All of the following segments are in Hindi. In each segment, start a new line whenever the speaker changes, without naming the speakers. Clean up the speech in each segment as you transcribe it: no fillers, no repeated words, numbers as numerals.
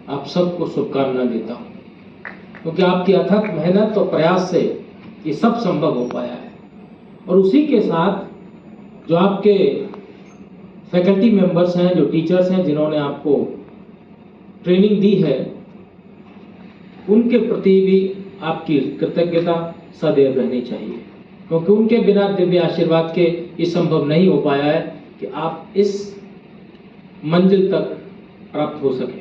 आप सबको शुभकामना देता हूँ, क्योंकि आपकी अथक मेहनत और प्रयास से ये सब संभव हो पाया है। और उसी के साथ जो आपके फैकल्टी मेंबर्स हैं, जो टीचर्स हैं, जिन्होंने आपको ट्रेनिंग दी है, उनके प्रति भी आपकी कृतज्ञता सदैव रहनी चाहिए, क्योंकि उनके बिना दिव्य आशीर्वाद के ये संभव नहीं हो पाया है कि आप इस मंजिल तक प्राप्त हो सके।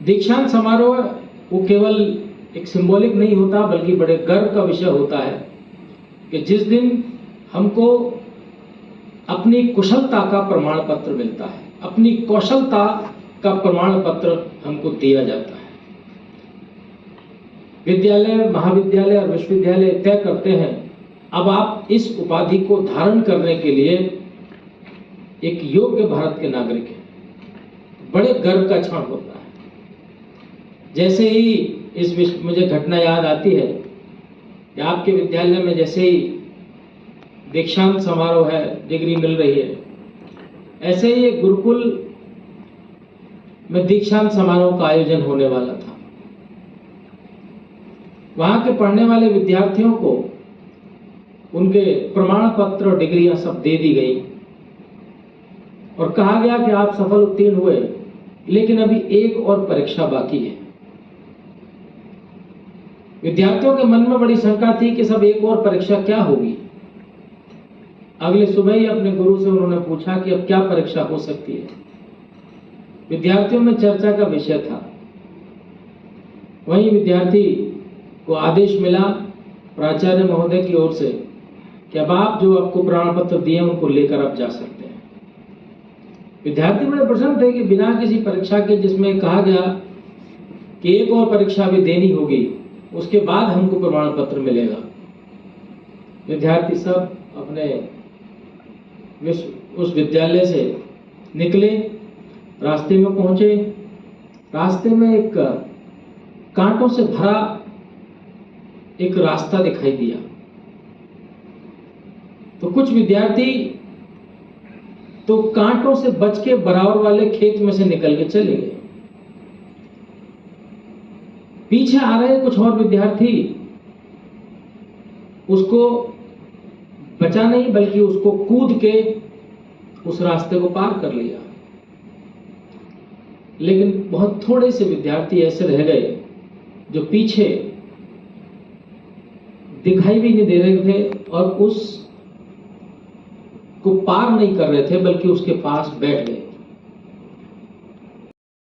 दीक्षांत समारोह वो केवल एक सिंबॉलिक नहीं होता, बल्कि बड़े गर्व का विषय होता है कि जिस दिन हमको अपनी कुशलता का प्रमाण पत्र मिलता है, अपनी कौशलता का प्रमाण पत्र हमको दिया जाता है। विद्यालय, महाविद्यालय और विश्वविद्यालय तय करते हैं अब आप इस उपाधि को धारण करने के लिए एक योग्य भारत के नागरिक हैं। बड़े गर्व का क्षण होता है। जैसे ही मुझे घटना याद आती है कि आपके विद्यालय में जैसे ही दीक्षांत समारोह है, डिग्री मिल रही है, ऐसे ही एक गुरुकुल में दीक्षांत समारोह का आयोजन होने वाला था। वहां के पढ़ने वाले विद्यार्थियों को उनके प्रमाण पत्र और डिग्रियां सब दे दी गई और कहा गया कि आप सफल उत्तीर्ण हुए, लेकिन अभी एक और परीक्षा बाकी है। विद्यार्थियों के मन में बड़ी शंका थी कि सब एक और परीक्षा क्या होगी। अगले सुबह ही अपने गुरु से उन्होंने पूछा कि अब क्या परीक्षा हो सकती है। विद्यार्थियों में चर्चा का विषय था। वहीं विद्यार्थी को आदेश मिला प्राचार्य महोदय की ओर से कि अब आप जो आपको प्रमाण पत्र दिए उनको लेकर आप जा सकते हैं। विद्यार्थी बड़े प्रसन्न थे कि बिना किसी परीक्षा के, जिसमें कहा गया कि एक और परीक्षा भी देनी होगी, उसके बाद हमको प्रमाण पत्र मिलेगा। विद्यार्थी सब अपने उस विद्यालय से निकले, रास्ते में पहुंचे। रास्ते में एक कांटों से भरा एक रास्ता दिखाई दिया, तो कुछ विद्यार्थी तो कांटों से बच के बराबर वाले खेत में से निकल के चले गए। पीछे आ रहे कुछ और विद्यार्थी उसको बचा नहीं, बल्कि उसको कूद के उस रास्ते को पार कर लिया। लेकिन बहुत थोड़े से विद्यार्थी ऐसे रह गए जो पीछे दिखाई भी नहीं दे रहे थे और उस को पार नहीं कर रहे थे, बल्कि उसके पास बैठ गए।